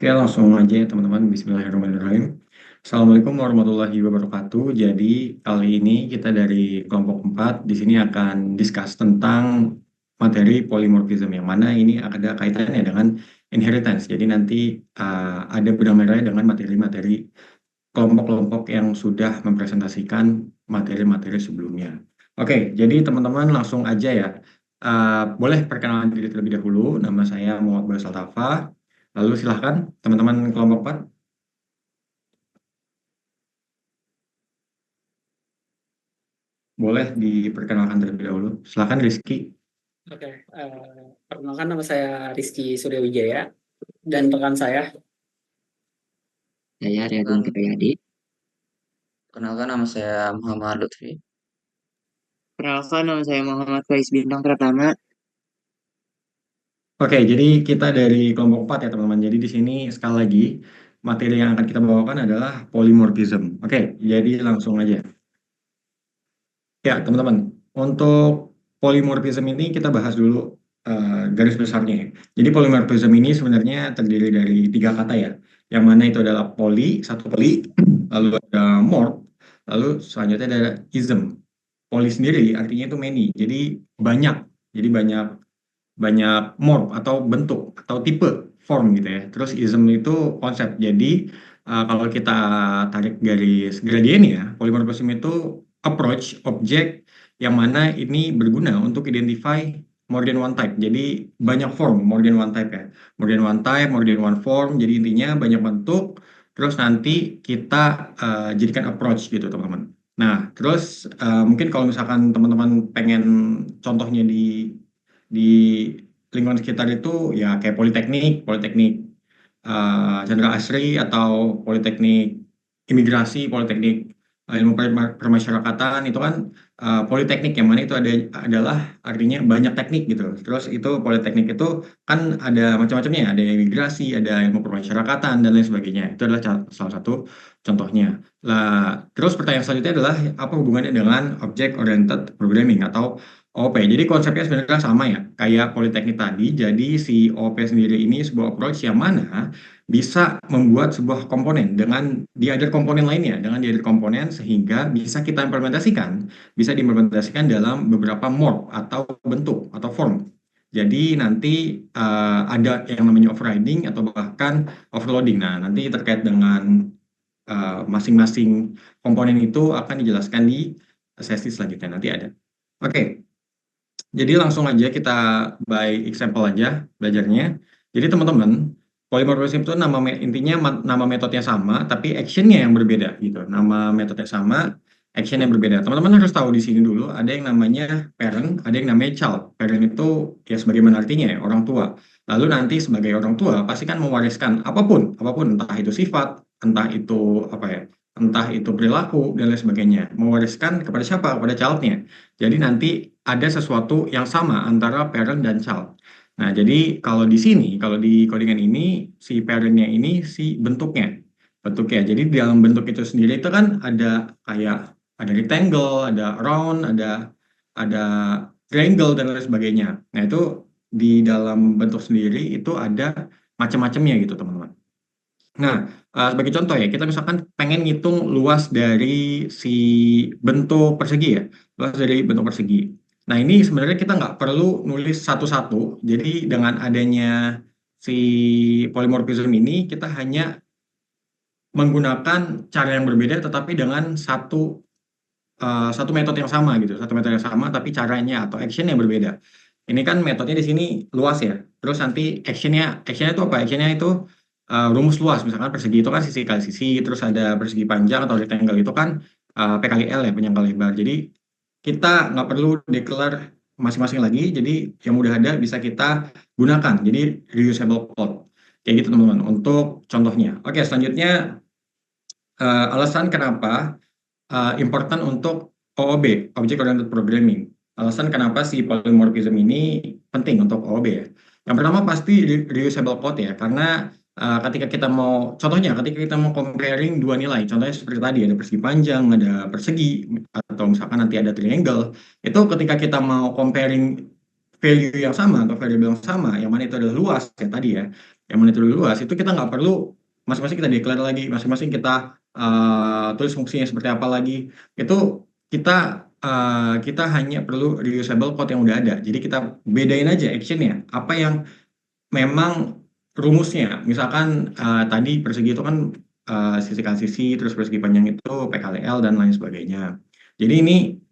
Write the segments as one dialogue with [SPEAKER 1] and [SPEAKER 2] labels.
[SPEAKER 1] Oke, langsung aja ya teman-teman. Bismillahirrahmanirrahim. Assalamualaikum warahmatullahi wabarakatuh. Jadi kali ini kita dari kelompok 4 di sini akan discuss tentang materi polymorphism yang mana ini ada kaitannya dengan inheritance. Jadi nanti ada benang merahnya dengan materi-materi kelompok-kelompok yang sudah mempresentasikan materi-materi sebelumnya. Oke, jadi teman-teman langsung aja ya. Boleh perkenalan diri terlebih dahulu. Nama saya Muhammad Basal Tafa. Lalu silahkan teman-teman kelompok 4 boleh diperkenalkan terlebih dahulu. Silahkan Rizky.
[SPEAKER 2] Oke, perkenalkan nama saya Rizky Suryawijaya dan rekan saya.
[SPEAKER 3] Saya Riyadun Fitriyadi. Kenalkan nama saya Muhammad Lutfi.
[SPEAKER 4] Perkenalkan, nama saya Muhammad Faiz Bintang Pratama.
[SPEAKER 1] Oke, jadi kita dari kelompok 4 ya teman-teman. Jadi di sini sekali lagi materi yang akan kita bawakan adalah polymorphism. Oke, jadi langsung aja. Ya, teman-teman, untuk polymorphism ini kita bahas dulu garis besarnya, ya. Jadi polymorphism ini sebenarnya terdiri dari 3 kata ya, yang mana itu adalah satu poly, lalu ada morph, lalu selanjutnya ada ism. Poly sendiri artinya itu many, jadi banyak, jadi banyak banyak morph atau bentuk atau tipe form gitu ya. Terus ism itu konsep. Jadi kalau kita tarik garis gradien ya, polymorphism itu approach objek yang mana ini berguna untuk identify more than one type. Jadi banyak form, more than one type ya. More than one type, more than one form. Jadi intinya banyak bentuk. Terus nanti kita jadikan approach gitu teman-teman. Nah, terus mungkin kalau misalkan teman-teman pengen contohnya di lingkungan sekitar itu ya kayak politeknik, politeknik Chandra Asri atau politeknik imigrasi, politeknik ilmu permasyarakatan itu kan politeknik yang mana itu adalah artinya banyak teknik gitu. Terus itu politeknik itu kan ada macam-macamnya, ada imigrasi, ada ilmu permasyarakatan dan lain sebagainya. Itu adalah salah satu contohnya. Lah, terus pertanyaan selanjutnya adalah apa hubungannya dengan object oriented programming atau OOP. Jadi konsepnya sebenarnya sama ya, kayak politeknik tadi. Jadi si OOP sendiri ini sebuah approach yang mana bisa membuat sebuah komponen dengan di other komponen lainnya, dengan di other komponen sehingga bisa kita implementasikan, bisa diimplementasikan dalam beberapa morph atau bentuk atau form. Jadi nanti ada yang namanya overriding atau bahkan overloading. Nah, nanti terkait dengan masing-masing komponen itu akan dijelaskan di sesi selanjutnya nanti ada. Oke, jadi langsung aja kita by example aja belajarnya. Jadi teman-teman, polymorphism itu intinya nama metodenya sama, tapi actionnya yang berbeda gitu. Nama metodenya sama, action yang berbeda. Teman-teman harus tahu di sini dulu ada yang namanya parent, ada yang namanya child. Parent itu ya sebagaimana artinya ya, orang tua. Lalu nanti sebagai orang tua pasti kan mewariskan apapun, apapun entah itu sifat, entah itu apa ya, entah itu perilaku dan lain sebagainya. Mewariskan kepada siapa? Kepada childnya. Jadi nanti ada sesuatu yang sama antara parent dan child. Nah, jadi kalau di sini, kalau di codingan ini, si parentnya ini si bentuknya. Bentuknya. Jadi di dalam bentuk itu sendiri itu kan ada kayak ada rectangle, ada round, ada triangle dan lain sebagainya. Nah, itu di dalam bentuk sendiri itu ada macam-macamnya gitu, teman-teman. Nah, sebagai contoh ya, kita misalkan pengen ngitung luas dari si bentuk persegi ya, luas dari bentuk persegi. Nah, ini sebenarnya kita nggak perlu nulis satu-satu. Jadi dengan adanya si polymorphism ini, kita hanya menggunakan cara yang berbeda, tetapi dengan satu metode yang sama gitu, satu metode yang sama, tapi caranya atau action yang berbeda. Ini kan metodenya di sini luas ya. Terus nanti actionnya itu apa? Actionnya itu rumus luas. Misalkan persegi itu kan sisi kali sisi, terus ada persegi panjang atau rectangle itu kan P kali L ya, panjang kali lebar. Jadi kita nggak perlu declare masing-masing lagi. Jadi yang udah ada bisa kita gunakan. Jadi reusable code. Kayak gitu teman-teman untuk contohnya. Oke, selanjutnya alasan kenapa important untuk OOB, Object Oriented Programming. Alasan kenapa si polymorphism ini penting untuk OOB ya. Yang pertama pasti reusable code ya, karena ketika kita mau, contohnya ketika kita mau comparing dua nilai, contohnya seperti tadi ada persegi panjang, ada persegi, atau misalkan nanti ada triangle, itu ketika kita mau comparing value yang sama atau variabel yang sama, yang mana itu adalah luas ya tadi ya, yang mana itu adalah luas, itu kita nggak perlu masing-masing kita declare lagi, masing-masing kita tulis fungsinya seperti apa lagi. Itu kita hanya perlu reusable code yang udah ada. Jadi kita bedain aja actionnya, apa yang memang rumusnya. Misalkan tadi persegi itu kan sisi kan sisi, terus persegi panjang itu PKLL dan lain sebagainya. Jadi ini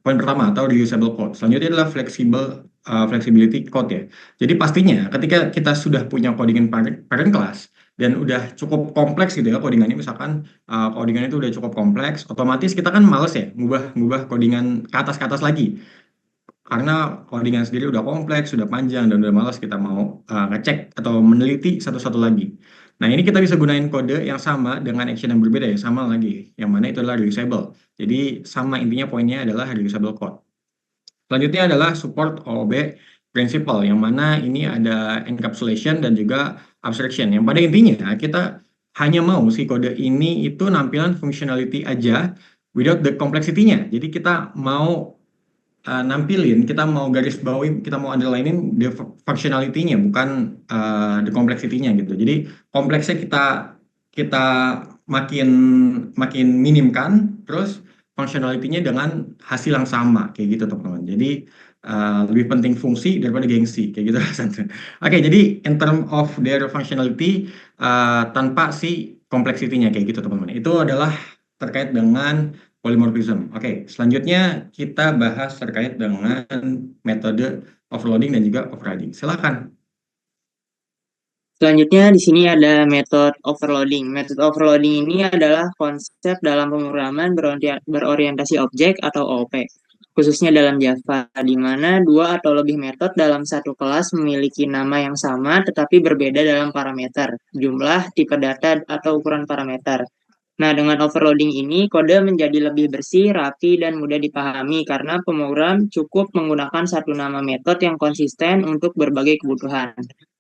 [SPEAKER 1] poin pertama atau reusable code. Selanjutnya adalah flexibility code ya. Jadi pastinya ketika kita sudah punya codingan parent class dan udah cukup kompleks gitu ya codingannya, misalkan codingannya itu udah cukup kompleks, otomatis kita kan males ya ngubah codingan ke atas lagi. Karena codingan sendiri udah kompleks, sudah panjang, dan udah malas kita mau ngecek atau meneliti satu-satu lagi. Nah, ini kita bisa gunain kode yang sama dengan action yang berbeda ya, sama lagi. Yang mana itu adalah reusable. Jadi, sama intinya poinnya adalah reusable code. Selanjutnya adalah support OOB principle, yang mana ini ada encapsulation dan juga abstraction. Yang pada intinya, kita hanya mau si kode ini itu nampilan functionality aja without the complexity-nya. Jadi, kita mau nampilin, kita mau garis bawahi, kita mau underlinein the functionality-nya, bukan the complexity-nya gitu. Jadi kompleksnya kita makin makin minimkan, terus functionality-nya dengan hasil yang sama kayak gitu teman-teman. Jadi lebih penting fungsi daripada gengsi kayak gitu rasanya. Oke, jadi in term of their functionality tanpa si complexity-nya kayak gitu teman-teman. Itu adalah terkait dengan polymorphism. Oke, selanjutnya kita bahas terkait dengan metode overloading dan juga overriding. Silakan.
[SPEAKER 4] Selanjutnya di sini ada method overloading. Method overloading ini adalah konsep dalam pemrograman berorientasi objek atau OOP, khususnya dalam Java, di mana dua atau lebih metode dalam satu kelas memiliki nama yang sama tetapi berbeda dalam parameter, jumlah, tipe data, atau ukuran parameter. Nah, dengan overloading ini, kode menjadi lebih bersih, rapi, dan mudah dipahami karena pemrogram cukup menggunakan satu nama metode yang konsisten untuk berbagai kebutuhan.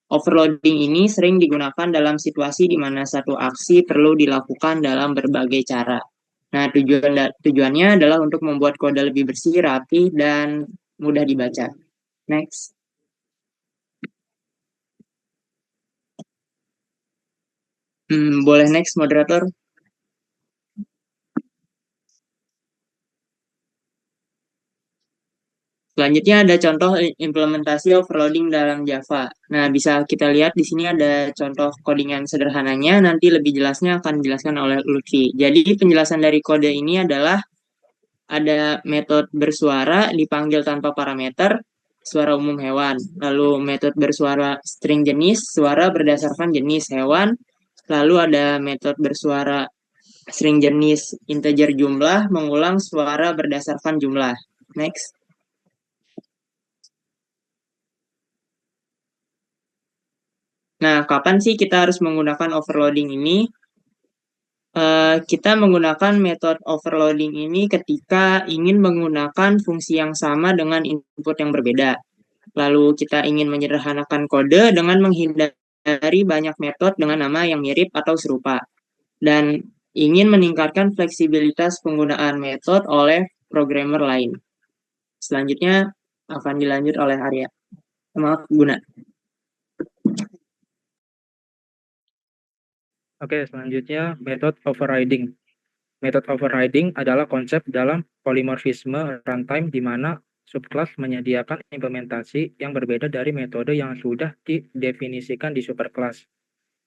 [SPEAKER 4] Overloading ini sering digunakan dalam situasi di mana satu aksi perlu dilakukan dalam berbagai cara. Nah, tujuannya adalah untuk membuat kode lebih bersih, rapi, dan mudah dibaca. Next. Boleh next, moderator? Selanjutnya ada contoh implementasi overloading dalam Java. Nah, bisa kita lihat di sini ada contoh codingan sederhananya, nanti lebih jelasnya akan dijelaskan oleh Lutfi. Jadi penjelasan dari kode ini adalah ada metode bersuara dipanggil tanpa parameter, suara umum hewan. Lalu metode bersuara string jenis, suara berdasarkan jenis hewan. Lalu ada metode bersuara string jenis integer jumlah, mengulang suara berdasarkan jumlah. Next. Nah, kapan sih kita harus menggunakan overloading ini? Kita menggunakan metode overloading ini ketika ingin menggunakan fungsi yang sama dengan input yang berbeda. Lalu kita ingin menyederhanakan kode dengan menghindari banyak metode dengan nama yang mirip atau serupa. Dan ingin meningkatkan fleksibilitas penggunaan metode oleh programmer lain. Selanjutnya akan dilanjut oleh Arya. Maaf, Guna.
[SPEAKER 5] Oke, selanjutnya method overriding. Method overriding adalah konsep dalam polymorphisme runtime di mana subclass menyediakan implementasi yang berbeda dari metode yang sudah didefinisikan di superclass.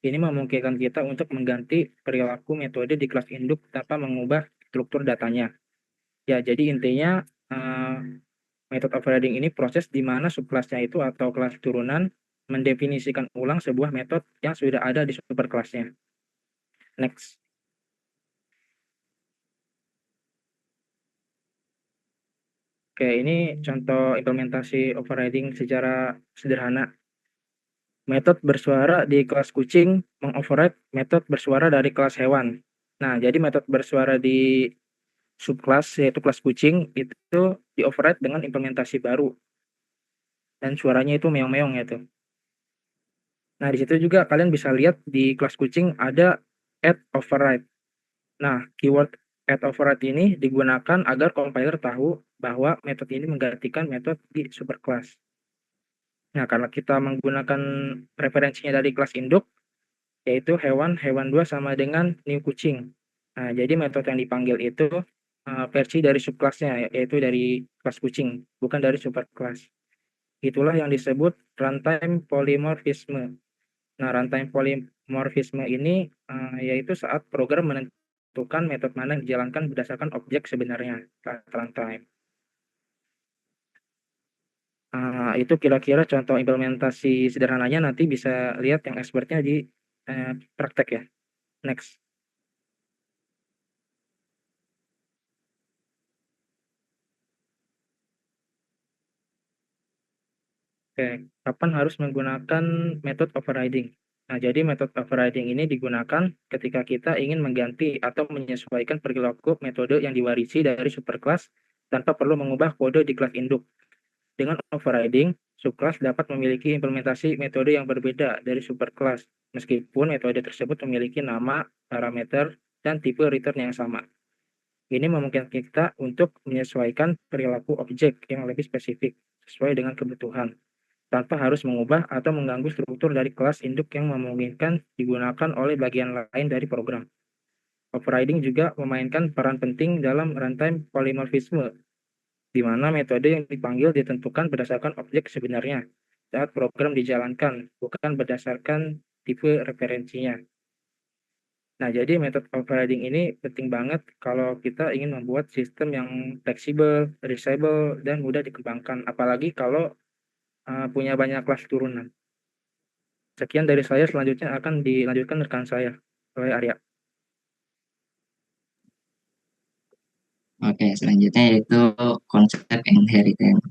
[SPEAKER 5] Ini memungkinkan kita untuk mengganti perilaku metode di kelas induk tanpa mengubah struktur datanya. Ya, jadi intinya method overriding ini proses di mana subclassnya itu atau kelas turunan mendefinisikan ulang sebuah metode yang sudah ada di superclassnya. Next. Oke, ini contoh implementasi overriding secara sederhana. Metode bersuara di kelas kucing mengoverride metode bersuara dari kelas hewan. Nah, jadi metode bersuara di subclass yaitu kelas kucing itu di-override dengan implementasi baru. Dan suaranya itu meong-meong gitu. Nah, di situ juga kalian bisa lihat di kelas kucing ada add override. Nah, keyword add override ini digunakan agar compiler tahu bahwa metode ini menggantikan metode di superclass. Nah, karena kita menggunakan referensinya dari kelas induk, yaitu hewan 2 sama dengan new kucing. Nah, jadi metode yang dipanggil itu versi dari subkelasnya, yaitu dari kelas kucing, bukan dari superkelas. Itulah yang disebut runtime polymorphism. Nah, runtime polymorphism ini yaitu saat program menentukan metode mana yang dijalankan berdasarkan objek sebenarnya saat runtime. Itu kira-kira contoh implementasi sederhananya, nanti bisa lihat yang expertnya di praktek ya. Next. Oke, kapan harus menggunakan method overriding? Nah, jadi method overriding ini digunakan ketika kita ingin mengganti atau menyesuaikan perilaku metode yang diwarisi dari superclass tanpa perlu mengubah kode di kelas induk. Dengan overriding, subclass dapat memiliki implementasi metode yang berbeda dari superclass, meskipun metode tersebut memiliki nama, parameter, dan tipe return yang sama. Ini memungkinkan kita untuk menyesuaikan perilaku objek yang lebih spesifik sesuai dengan kebutuhan, tanpa harus mengubah atau mengganggu struktur dari kelas induk yang memungkinkan digunakan oleh bagian lain dari program. Overriding juga memainkan peran penting dalam runtime polymorphism, di mana metode yang dipanggil ditentukan berdasarkan objek sebenarnya saat program dijalankan, bukan berdasarkan tipe referensinya. Nah, jadi metode overriding ini penting banget kalau kita ingin membuat sistem yang fleksibel, reusable, dan mudah dikembangkan, apalagi kalau punya banyak kelas turunan. Sekian dari saya, selanjutnya akan dilanjutkan rekan saya, oleh Arya.
[SPEAKER 3] Oke, selanjutnya yaitu konsep inheritance.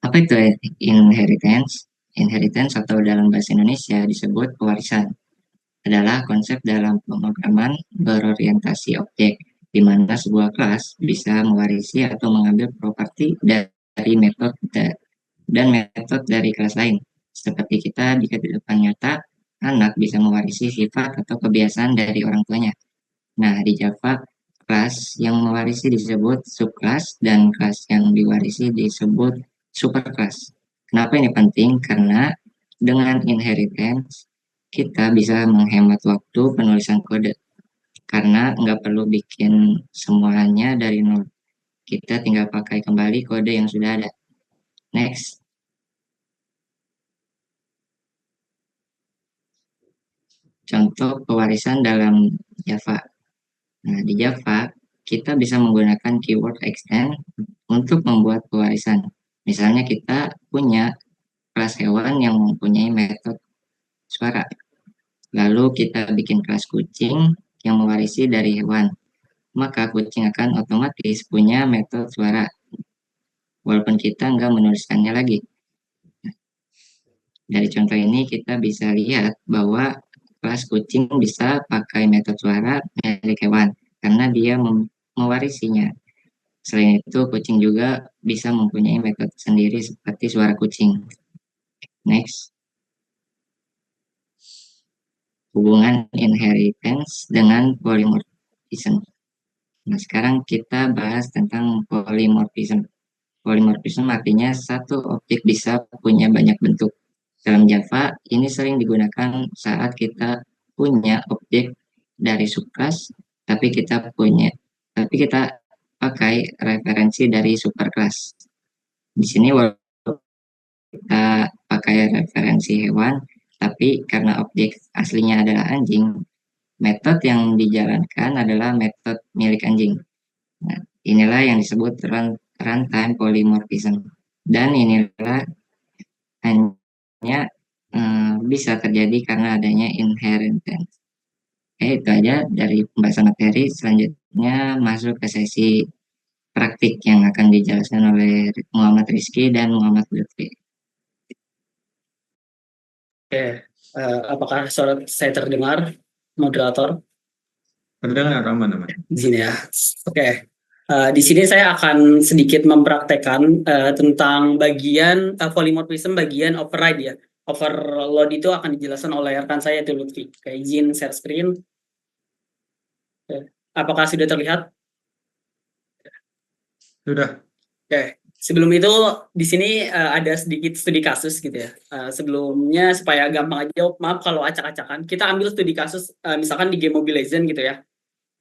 [SPEAKER 3] Apa itu inheritance? Inheritance atau dalam bahasa Indonesia disebut pewarisan. Adalah konsep dalam pemrograman berorientasi objek, di mana sebuah kelas bisa mewarisi atau mengambil properti dari metode dan metode dari kelas lain. Seperti kita di kehidupan nyata, anak bisa mewarisi sifat atau kebiasaan dari orang tuanya. Nah, di Java, kelas yang mewarisi disebut subclass dan kelas yang diwarisi disebut superclass. Kenapa ini penting? Karena dengan inheritance, kita bisa menghemat waktu penulisan kode. Karena nggak perlu bikin semuanya dari nol. Kita tinggal pakai kembali kode yang sudah ada. Next. Contoh pewarisan dalam Java. Nah, di Java, kita bisa menggunakan keyword extend untuk membuat pewarisan. Misalnya kita punya kelas hewan yang mempunyai metode suara. Lalu kita bikin kelas kucing yang mewarisi dari hewan. Maka kucing akan otomatis punya metode suara. Walaupun kita nggak menuliskannya lagi. Dari contoh ini kita bisa lihat bahwa kelas kucing bisa pakai metode suara milik hewan karena dia mewarisinya. Selain itu, kucing juga bisa mempunyai metode sendiri seperti suara kucing. Next. Hubungan inheritance dengan polymorphism. Nah, sekarang kita bahas tentang polymorphism. Polymorphism artinya satu objek bisa punya banyak bentuk. Dalam Java, ini sering digunakan saat kita punya objek dari subclass, tapi kita pakai referensi dari superclass. Di sini kita pakai referensi hewan, tapi karena objek aslinya adalah anjing, metode yang dijalankan adalah metode milik anjing. Nah, inilah yang disebut runtime polymorphism. Dan inilah hanya bisa terjadi karena adanya inheritance. Oke, itu aja dari pembahasan materi. Selanjutnya masuk ke sesi praktik yang akan dijelaskan oleh Muhammad Rizky dan Muhammad Lutfi.
[SPEAKER 2] Oke, apakah suara saya terdengar, moderator?
[SPEAKER 1] Terdengar aman.
[SPEAKER 2] Di sini ya. Oke. Di sini saya akan sedikit mempraktekkan tentang bagian polymorphism bagian override ya. Overload itu akan dijelaskan oleh rekan saya itu Lutfi. Oke, izin share screen. Oke. Apakah sudah terlihat?
[SPEAKER 1] Sudah.
[SPEAKER 2] Oke. Sebelum itu di sini ada sedikit studi kasus gitu ya. Sebelumnya supaya gampang aja, maaf kalau acak-acakan. Kita ambil studi kasus misalkan di game Mobile Legends gitu ya.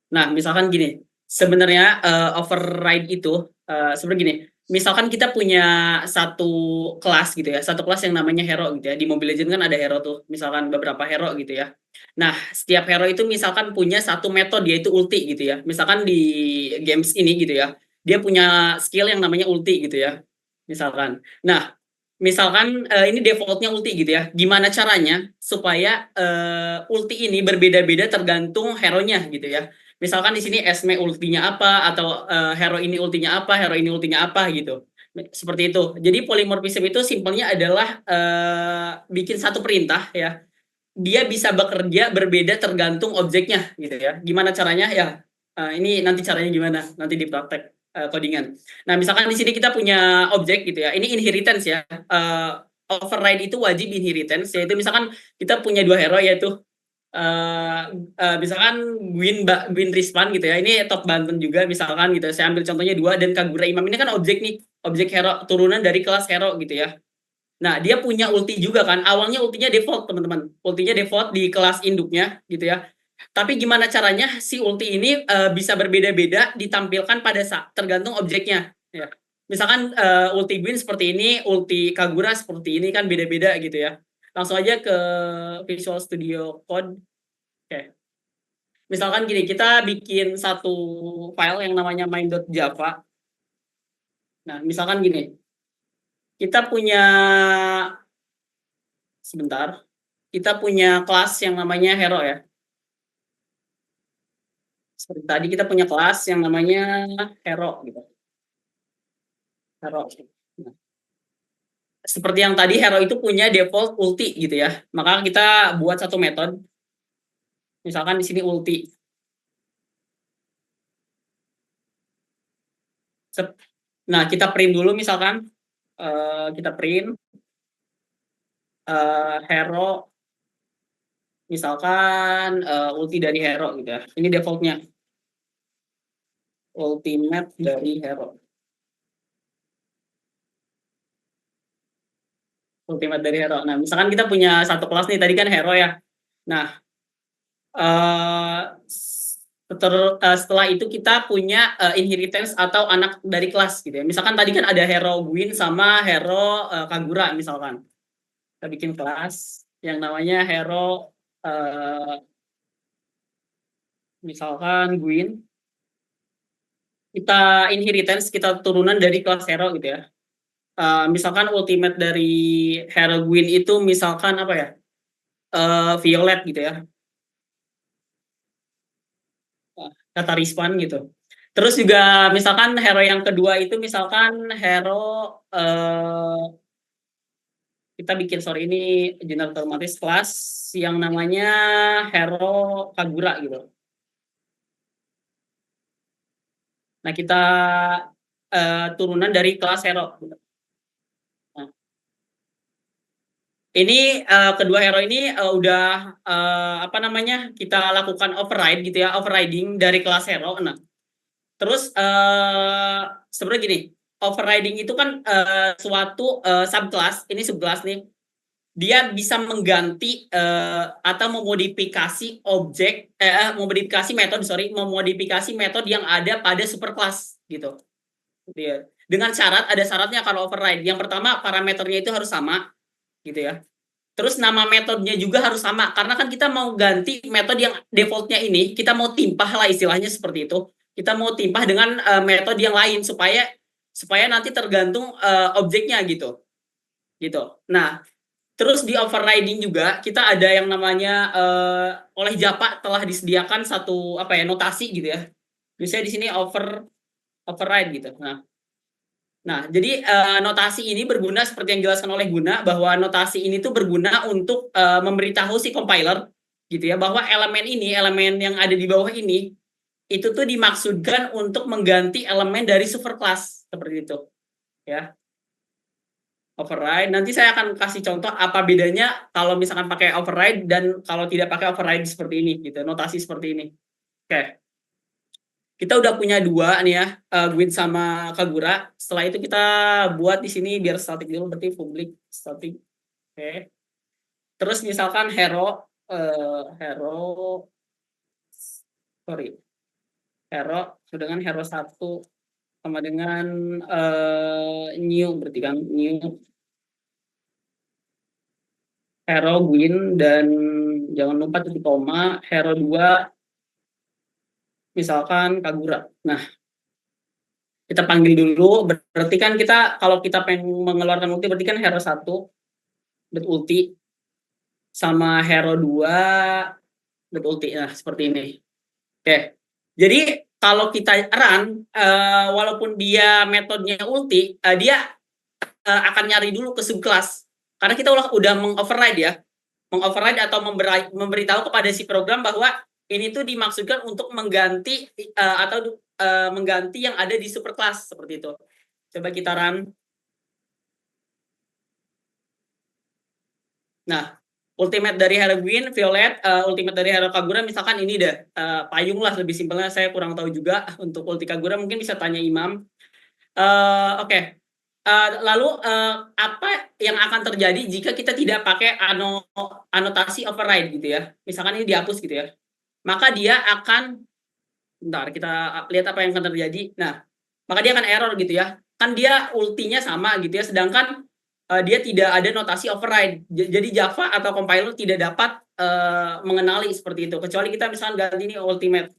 [SPEAKER 2] Nah, misalkan gini, sebenarnya override itu sebenarnya gini. Misalkan kita punya satu kelas gitu ya, satu kelas yang namanya hero gitu ya. Di Mobile Legends kan ada hero tuh, misalkan beberapa hero gitu ya. Nah, setiap hero itu misalkan punya satu metode yaitu ulti gitu ya. Misalkan di games ini gitu ya, dia punya skill yang namanya ulti gitu ya. Misalkan. Nah, misalkan ini defaultnya ulti gitu ya. Gimana caranya supaya ulti ini berbeda-beda tergantung hero-nya gitu ya. Misalkan di sini Esme ultinya apa atau hero ini ultinya apa, hero ini ultinya apa gitu. Seperti itu. Jadi polymorphism itu simpelnya adalah bikin satu perintah ya. Dia bisa bekerja berbeda tergantung objeknya gitu ya. Gimana caranya ya? Ini nanti caranya gimana? Nanti di praktek codingan. Nah, misalkan di sini kita punya objek gitu ya. Ini inheritance ya. Override itu wajib inheritance, yaitu misalkan kita punya dua hero yaitu misalkan Gwyn Rispan gitu ya. Ini top Banten juga misalkan gitu. Saya ambil contohnya dua dan Kagura Imam ini kan objek nih, objek hero turunan dari kelas hero gitu ya. Nah, dia punya ulti juga kan. Awalnya ultinya default, teman-teman. Ultinya default di kelas induknya gitu ya. Tapi gimana caranya si ulti ini bisa berbeda-beda ditampilkan pada saat tergantung objeknya ya. Misalkan ulti Gwyn seperti ini, ulti Kagura seperti ini kan beda-beda gitu ya. Langsung aja ke Visual Studio Code. Oke. Misalkan gini, kita bikin satu file yang namanya main.java. Nah, misalkan gini. Kita punya sebentar. Kita punya kelas yang namanya hero ya. Seperti tadi kita punya kelas yang namanya hero gitu. Hero. Nah, seperti yang tadi hero itu punya default ulti gitu ya. Maka kita buat satu metode. Misalkan di sini ulti. Nah, kita print dulu misalkan kita print hero misalkan ulti dari hero gitu ya. Ini defaultnya. Ultimate dari hero. Ultimate dari hero. Nah, misalkan kita punya satu kelas nih, tadi kan hero ya. Nah, setelah itu kita punya inheritance atau anak dari kelas gitu ya. Misalkan tadi kan ada hero Gwyn sama hero Kagura misalkan. Kita bikin kelas yang namanya hero misalkan Gwyn. Kita inheritance, kita turunan dari kelas hero gitu ya. Misalkan ultimate dari hero Gwyn itu misalkan apa ya? Violet gitu ya. Kata Rispan gitu. Terus juga misalkan hero yang kedua itu misalkan hero kita bikin ini general otomatis kelas yang namanya hero Kagura gitu. Nah, kita turunan dari kelas hero. Nah, ini kedua hero ini udah apa namanya? Kita lakukan override gitu ya, overriding dari kelas hero. Nah, terus sebenarnya gini, overriding itu kan suatu subclass, ini subclass nih. Dia bisa mengganti atau memodifikasi objek memodifikasi metode yang ada pada superclass gitu. Dia dengan syarat, ada syaratnya kalau override. Yang pertama, parameternya itu harus sama gitu ya. Terus nama metodenya juga harus sama, karena kan kita mau ganti metode yang defaultnya ini, kita mau timpah lah istilahnya seperti itu. Kita mau timpah dengan metode yang lain supaya nanti tergantung objeknya gitu. Nah, terus di overriding juga kita ada yang namanya oleh Java telah disediakan satu notasi gitu ya. Misalnya di sini override gitu. Nah, jadi notasi ini berguna seperti yang dijelaskan oleh Guna, bahwa notasi ini tuh berguna untuk memberitahu si compiler gitu ya, bahwa elemen yang ada di bawah ini itu tuh dimaksudkan untuk mengganti elemen dari superclass seperti itu ya. Override. Nanti saya akan kasih contoh apa bedanya kalau misalkan pakai override dan kalau tidak pakai override seperti ini gitu, notasi seperti ini. Oke. kita udah punya dua nih ya, Gwyn sama Kagura. Setelah itu kita buat di sini biar static dulu, berarti public static. Oke. Terus misalkan hero dengan hero 1 sama dengan new, berarti kan new hero Gwyn, dan jangan lupa titik koma hero 2 misalkan Kagura. Nah, kita panggil dulu, berarti kan kita kalau kita pengen mengeluarkan ulti berarti kan hero 1 dot ulti sama hero 2 dot ulti. Nah, seperti ini. Oke. Jadi kalau kita run walaupun dia metodenya ulti, dia akan nyari dulu ke subclass. Karena kita udah mengoverride ya. Mengoverride atau memberitahu kepada si program bahwa ini tuh dimaksudkan untuk mengganti atau mengganti yang ada di superclass, seperti itu. Coba kita run. Nah, ultimate dari hero Gwyn, Violet, ultimate dari hero Kagura misalkan ini deh, payung lah lebih simpelnya, saya kurang tahu juga untuk ulti Kagura, mungkin bisa tanya Imam. Oke. Lalu apa yang akan terjadi jika kita tidak pakai anotasi override gitu ya? Misalkan ini dihapus gitu ya. Maka dia akan, bentar kita lihat apa yang akan terjadi. Nah, maka dia akan error gitu ya. Kan dia ultinya sama gitu ya, sedangkan dia tidak ada notasi override. Jadi Java atau compiler tidak dapat mengenali seperti itu. Kecuali kita misalkan ganti ini ultimate.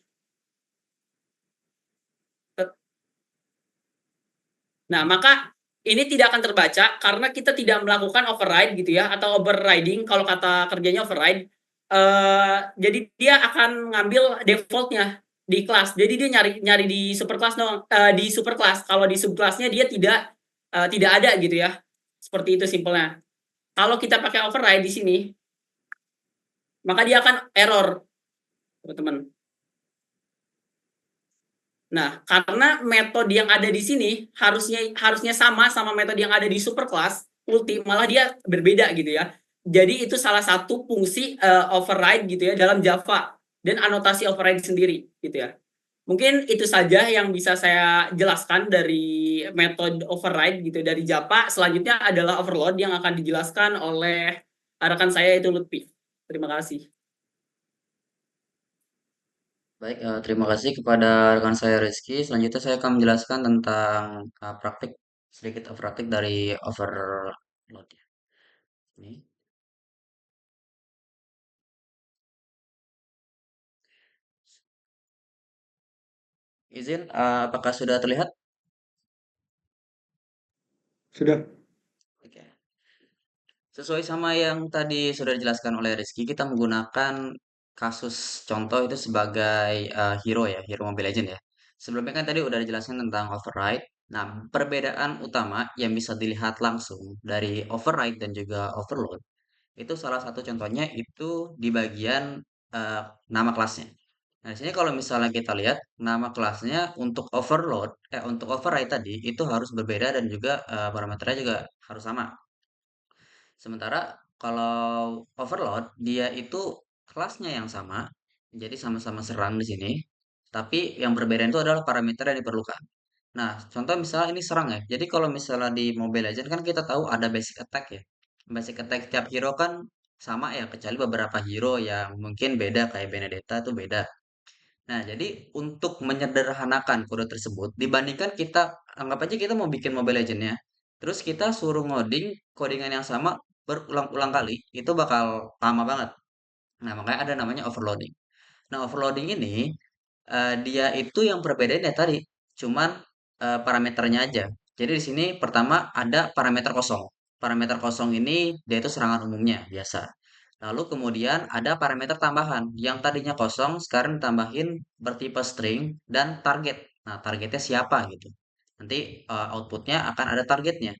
[SPEAKER 2] Nah, maka ini tidak akan terbaca karena kita tidak melakukan override gitu ya, atau overriding kalau kata kerjanya override. Jadi dia akan ngambil defaultnya di kelas. Jadi dia nyari di superclass doang, di superclass. Kalau di subclassnya dia tidak ada gitu ya. Seperti itu simpelnya. Kalau kita pakai override di sini, maka dia akan error, teman-teman. Nah, karena metode yang ada di sini harusnya sama metode yang ada di superclass ulti, malah dia berbeda gitu ya. Jadi itu salah satu fungsi override gitu ya dalam Java dan anotasi override sendiri gitu ya. Mungkin itu saja yang bisa saya jelaskan dari metode override gitu dari Java. Selanjutnya adalah overload yang akan dijelaskan oleh rekan saya itu Lutfi. Terima kasih.
[SPEAKER 6] Baik, terima kasih kepada rekan saya Rizky. Selanjutnya saya akan menjelaskan tentang sedikit praktik dari overload. Ini. Izin, apakah sudah terlihat?
[SPEAKER 1] Sudah.
[SPEAKER 6] Oke. Sesuai sama yang tadi sudah dijelaskan oleh Rizky, kita menggunakan kasus contoh itu sebagai hero ya, hero Mobile Legend ya. Sebelumnya kan tadi udah dijelaskan tentang override. Nah, perbedaan utama yang bisa dilihat langsung dari override dan juga overload itu salah satu contohnya itu di bagian eh, nama kelasnya. Nah, di sini kalau misalnya kita lihat nama kelasnya untuk override tadi itu harus berbeda dan juga parameternya juga harus sama. Sementara kalau overload dia itu kelasnya yang sama, jadi sama-sama serang di sini, tapi yang berbeda itu adalah parameter yang diperlukan. Nah, contoh misalnya ini serang ya. Jadi kalau misalnya di Mobile Legends kan kita tahu ada basic attack ya. Basic attack tiap hero kan sama ya, kecuali beberapa hero yang mungkin beda kayak Benedetta itu beda. Nah, jadi untuk menyederhanakan kode tersebut, dibandingkan kita, anggap aja kita mau bikin Mobile Legends-nya, terus kita suruh ngoding codingan yang sama berulang-ulang kali, itu bakal lama banget. Nah, makanya ada namanya overloading. Nah, overloading ini, dia itu yang perbedaannya tadi, cuman parameternya aja. Jadi di sini pertama ada parameter kosong. Parameter kosong ini dia itu serangan umumnya biasa. Lalu kemudian ada parameter tambahan yang tadinya kosong sekarang ditambahin bertipe string dan target. Nah, targetnya siapa gitu. Nanti outputnya akan ada targetnya.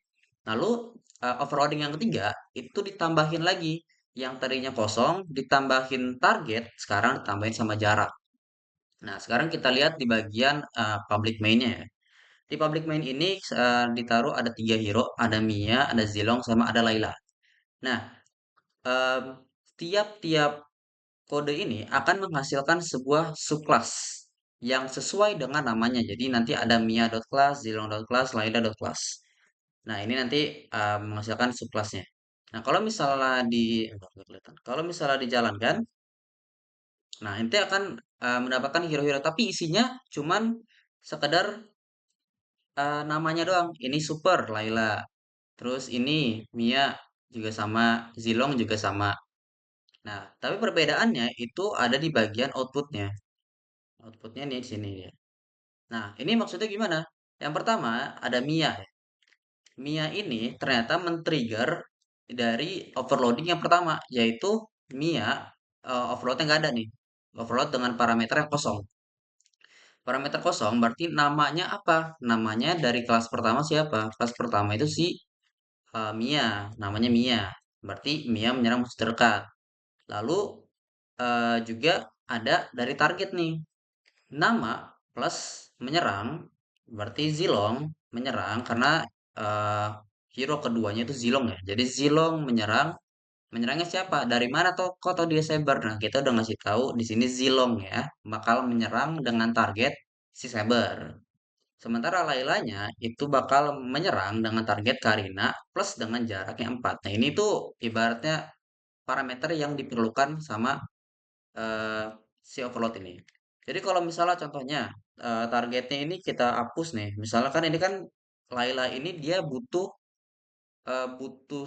[SPEAKER 6] Lalu overloading yang ketiga itu ditambahin lagi yang tadinya kosong ditambahin target sekarang ditambahin sama jarak. Nah, sekarang kita lihat di bagian public main-nya ya. Di public main ini ditaruh ada 3 hero, ada Mia, ada Zilong, sama ada Layla. Nah, em, tiap-tiap kode ini akan menghasilkan sebuah subclass yang sesuai dengan namanya. Jadi nanti ada Mia.class, Zilong.class, Laila.class. Nah, ini nanti menghasilkan subclassnya. Nah, kalau misalnya dijalankan, nah nanti akan mendapatkan hero-hero, tapi isinya cuman sekedar namanya doang. Ini Super Laila. Terus ini Mia juga sama, Zilong juga sama. Nah, tapi perbedaannya itu ada di bagian outputnya. Outputnya nih di sini ya. Nah, ini maksudnya gimana? Yang pertama ada Mia ya. Mia ini ternyata men-trigger dari overloading yang pertama, yaitu Mia overloadnya nggak ada nih. Overload dengan parameter yang kosong. Parameter kosong berarti namanya apa? Namanya dari kelas pertama siapa? Kelas pertama itu si Mia, namanya Mia. Berarti Mia menyerang musuh terdekat. Lalu juga ada dari target nih. Nama plus menyerang, berarti Zilong menyerang karena eh, hero keduanya itu Zilong ya. Jadi Zilong menyerang, menyerangnya siapa? Dari mana toh? Kok tahu dia Saber? Nah, kita udah ngasih tahu di sini Zilong ya, bakal menyerang dengan target si Saber. Sementara Lailanya itu bakal menyerang dengan target Karina plus dengan jaraknya 4. Nah, ini tuh ibaratnya parameter yang diperlukan sama eh, si overload ini. Jadi kalau misalnya contohnya targetnya ini kita hapus nih, misalnya kan ini kan Laila ini dia butuh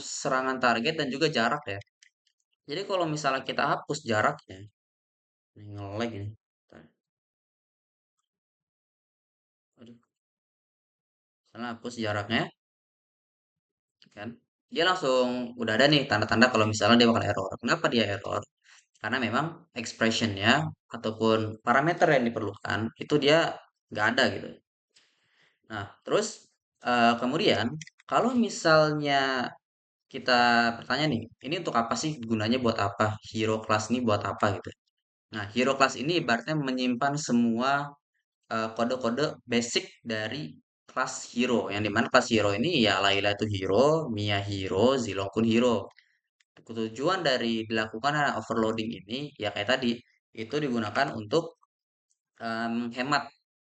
[SPEAKER 6] serangan target dan juga jarak ya. Jadi kalau misalnya kita hapus jaraknya, ini nge-lag ini. Bentar. Aduh, misalnya hapus jaraknya, kan? Dia langsung udah ada nih tanda-tanda kalau misalnya dia bakal error. Kenapa dia error? Karena memang expressionnya ataupun parameter yang diperlukan itu dia nggak ada gitu. Nah, terus kemudian kalau misalnya kita bertanya nih, ini untuk apa sih gunanya buat apa? Hero class ini buat apa gitu? Nah, hero class ini ibaratnya menyimpan semua kode-kode basic dari kelas hero. Yang dimana kelas hero ini ya Layla itu hero, Mia hero, Zilong pun hero. Tujuan dari dilakukan overloading ini ya kayak tadi, itu digunakan untuk menghemat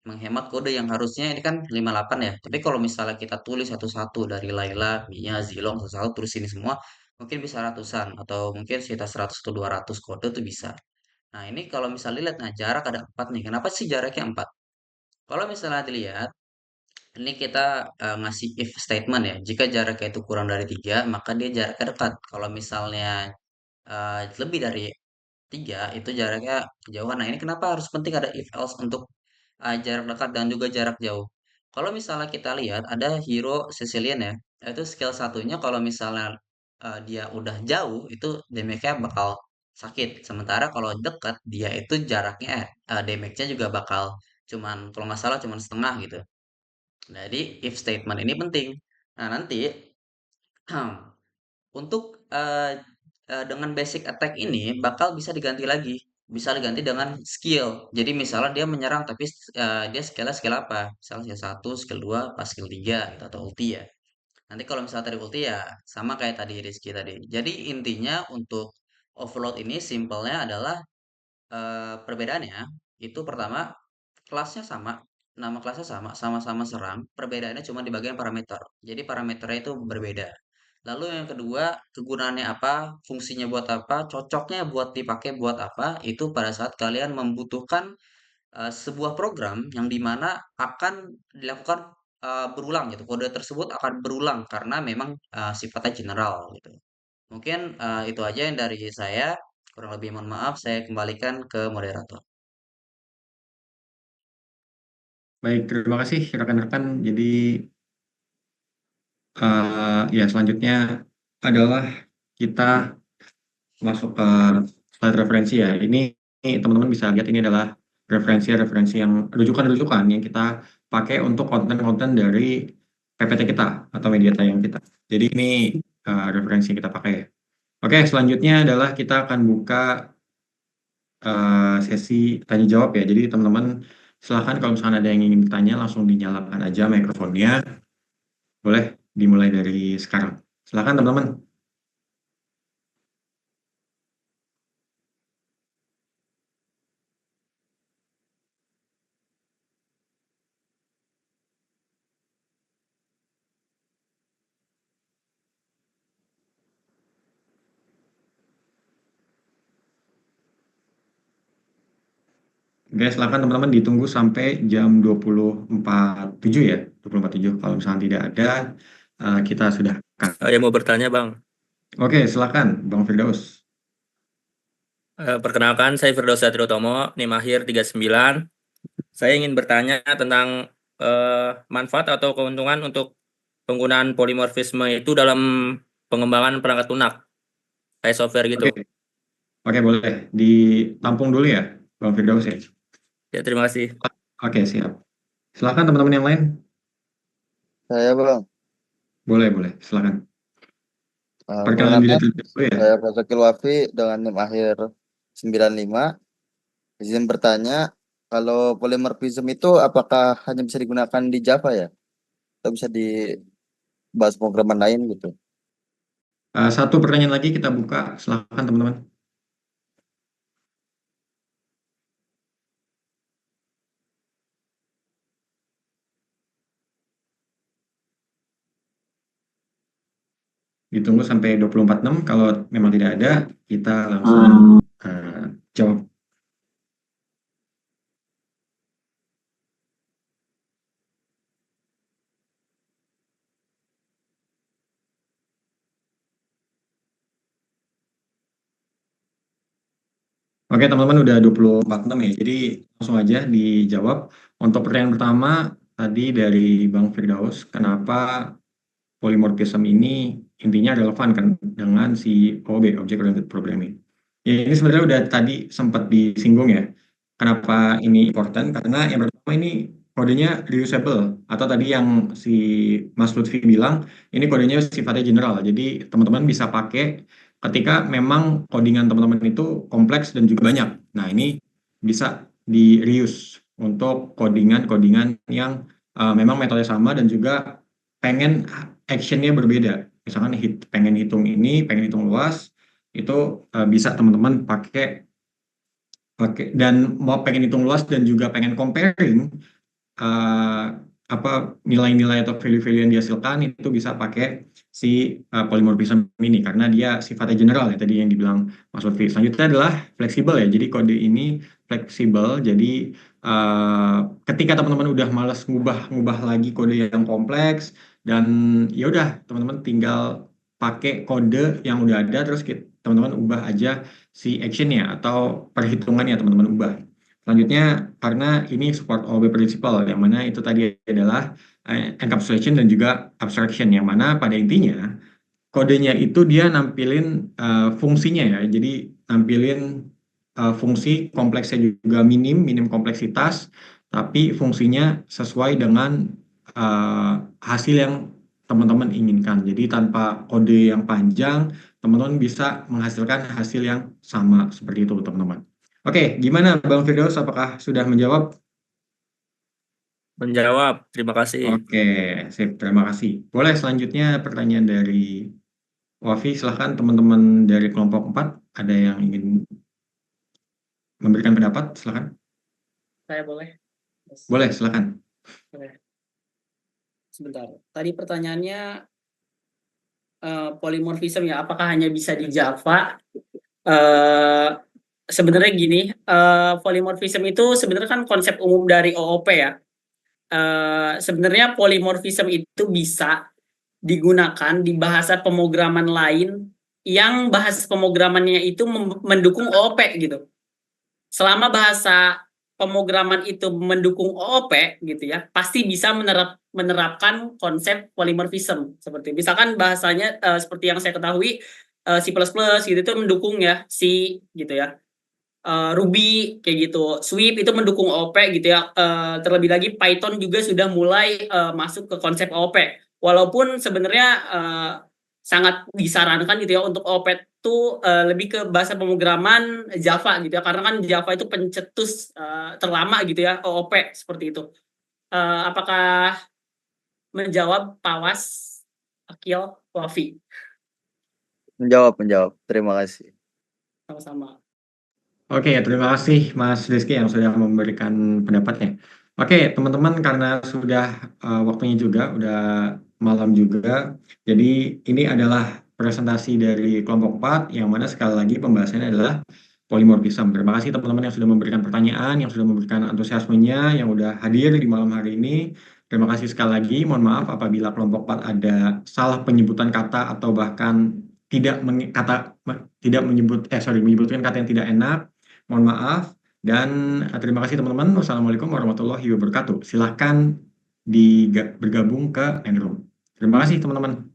[SPEAKER 6] menghemat kode yang harusnya ini kan 58 ya. Tapi kalau misalnya kita tulis satu-satu dari Laila, Mia, Zilong, satu-satu tulis ini semua, mungkin bisa ratusan atau mungkin sekitar 100 atau 200 kode tuh bisa. Nah, ini kalau misalnya lihat, nah jarak ada 4 nih. Kenapa sih jaraknya 4? Kalau misalnya dilihat, ini kita ngasih if statement ya. Jika jaraknya itu kurang dari 3, maka dia jaraknya dekat. Kalau misalnya lebih dari 3 itu jaraknya kejauhan. Nah, ini kenapa harus penting ada if else untuk jarak dekat dan juga jarak jauh. Kalau misalnya kita lihat ada hero Sicilian ya, itu skill satunya kalau misalnya dia udah jauh itu damage-nya bakal sakit. Sementara kalau dekat dia itu jaraknya damage-nya juga bakal cuman kalau nggak salah cuman setengah gitu. Jadi if statement ini penting. Nah, nanti untuk dengan basic attack ini bakal bisa diganti lagi, bisa diganti dengan skill. Jadi misalnya dia menyerang tapi dia skillnya skill apa? Misalnya skill 1, skill 2, pas skill 3 gitu, atau ulti ya. Nanti kalau misalnya tadi ulti ya sama kayak tadi Rizky tadi. Jadi intinya untuk overload ini simpelnya adalah perbedaannya itu pertama kelasnya sama, nama kelasnya sama, sama-sama serang. Perbedaannya cuma di bagian parameter. Jadi parameternya itu berbeda. Lalu yang kedua, kegunaannya apa, fungsinya buat apa, cocoknya buat dipakai buat apa, itu pada saat kalian membutuhkan sebuah program yang dimana akan dilakukan berulang gitu. Kode tersebut akan berulang karena memang sifatnya general gitu. Mungkin itu aja yang dari saya. Kurang lebih mohon maaf, saya kembalikan ke moderator.
[SPEAKER 1] Baik, terima kasih rekan-rekan. Jadi ya selanjutnya adalah kita masuk ke slide referensi ya. Ini teman-teman bisa lihat ini adalah referensi-referensi yang rujukan-rujukan yang kita pakai untuk konten-konten dari PPT kita atau media tayang kita. Jadi ini referensi yang kita pakai. Oke, selanjutnya adalah kita akan buka sesi tanya jawab ya. Jadi teman-teman silahkan kalau misalnya ada yang ingin bertanya langsung dinyalakan aja mikrofonnya. Boleh dimulai dari sekarang. Silahkan teman-teman. Oke, silakan teman-teman ditunggu sampai jam 24.07 ya, 24.07. Kalau misalnya tidak ada, kita sudah.
[SPEAKER 7] Saya mau bertanya, Bang.
[SPEAKER 1] Oke, silakan Bang Firdaus.
[SPEAKER 7] Perkenalkan, saya Firdaus Satriotomo, NIM akhir 39. Saya ingin bertanya tentang manfaat atau keuntungan untuk penggunaan polimorfisme itu dalam pengembangan perangkat lunak, kayak software gitu.
[SPEAKER 1] Oke, boleh. Ditampung dulu ya, Bang Firdaus ya.
[SPEAKER 7] Ya, terima kasih.
[SPEAKER 1] Oke, siap. Silakan teman-teman yang lain.
[SPEAKER 8] Saya Bang,
[SPEAKER 1] Boleh. Silakan. Perkenalan diri
[SPEAKER 8] perkenalkan,
[SPEAKER 1] terlebih dahulu ya.
[SPEAKER 8] saya Faisal Wafi dengan NIM akhir 95. Izin bertanya, kalau polymorphism itu apakah hanya bisa digunakan di Java ya? Atau bisa di bahasa pemrograman lain gitu?
[SPEAKER 1] Satu pertanyaan lagi kita buka. Silakan teman-teman. Ditunggu sampai 24.06. Kalau memang tidak ada, kita langsung jawab. Oke, teman-teman udah 24.06 ya. Jadi langsung aja dijawab. Untuk pertanyaan pertama tadi dari Bang Firdaus, kenapa polymorphism ini intinya relevan kan dengan si OOB, Object Oriented Programming. Ya, ini sebenarnya udah tadi sempat disinggung ya. Kenapa ini important? Karena yang pertama ini kodenya reusable, atau tadi yang si Mas Lutfi bilang, ini kodenya sifatnya general. Jadi teman-teman bisa pakai ketika memang codingan teman-teman itu kompleks dan juga banyak. Nah, ini bisa di reuse untuk codingan-codingan yang memang metode sama dan juga pengen actionnya berbeda. Misalkan pengen hitung ini, pengen hitung luas, itu bisa teman-teman pakai dan mau pengen hitung luas dan juga pengen comparing apa nilai-nilai atau value-value yang dihasilkan itu bisa pakai si polymorphism ini karena dia sifatnya general ya tadi yang dibilang Mas Lutfi. Selanjutnya adalah fleksibel ya. Jadi kode ini fleksibel. Jadi ketika teman-teman udah malas ngubah lagi kode yang kompleks dan ya udah teman-teman tinggal pakai kode yang udah ada terus teman-teman ubah aja si actionnya atau perhitungannya teman-teman ubah. Selanjutnya, karena ini support OOB principle, yang mana itu tadi adalah encapsulation dan juga abstraction, yang mana pada intinya kodenya itu dia nampilin fungsinya ya, jadi nampilin fungsi kompleksnya juga minim kompleksitas, tapi fungsinya sesuai dengan hasil yang teman-teman inginkan. Jadi tanpa kode yang panjang, teman-teman bisa menghasilkan hasil yang sama seperti itu, teman-teman. Oke, gimana Bang Firdaus? Apakah sudah menjawab?
[SPEAKER 7] Menjawab, terima kasih.
[SPEAKER 1] Oke, sip, terima kasih. Boleh selanjutnya pertanyaan dari Wafi, silahkan teman-teman dari kelompok 4, ada yang ingin memberikan pendapat, silahkan.
[SPEAKER 2] Saya boleh?
[SPEAKER 1] Boleh, silahkan.
[SPEAKER 2] Sebentar. Tadi pertanyaannya polymorphism ya, apakah hanya bisa di Java? Sebenarnya gini, polymorphism itu sebenarnya kan konsep umum dari OOP ya. Sebenarnya polymorphism itu bisa digunakan di bahasa pemrograman lain yang bahasa pemrogramannya itu mendukung OOP gitu. Selama bahasa pemrograman itu mendukung OOP gitu ya, pasti bisa menerapkan konsep polymorphism seperti misalkan bahasanya seperti yang saya ketahui C++ gitu itu mendukung ya C gitu ya. Ruby kayak gitu, Swift itu mendukung OOP gitu ya. Terlebih lagi Python juga sudah mulai masuk ke konsep OOP. Walaupun sebenarnya sangat disarankan gitu ya untuk OOP itu lebih ke bahasa pemrograman Java gitu ya, karena kan Java itu pencetus terlama gitu ya OOP seperti itu. Apakah menjawab Pawas, Akil, Wafi?
[SPEAKER 8] Menjawab. Terima kasih.
[SPEAKER 2] Sama-sama.
[SPEAKER 1] Oke, terima kasih Mas Rizky yang sudah memberikan pendapatnya. Oke, teman-teman, karena sudah waktunya juga, udah malam juga, jadi ini adalah presentasi dari kelompok 4, yang mana sekali lagi pembahasannya adalah polymorphism. Terima kasih teman-teman yang sudah memberikan pertanyaan, yang sudah memberikan antusiasmenya, yang sudah hadir di malam hari ini. Terima kasih sekali lagi. Mohon maaf apabila kelompok 4 ada salah penyebutan kata atau bahkan menyebutkan kata yang tidak enak. Mohon maaf. Dan terima kasih teman-teman. Wassalamualaikum warahmatullahi wabarakatuh. Silahkan bergabung ke Enroom. Terima kasih teman-teman.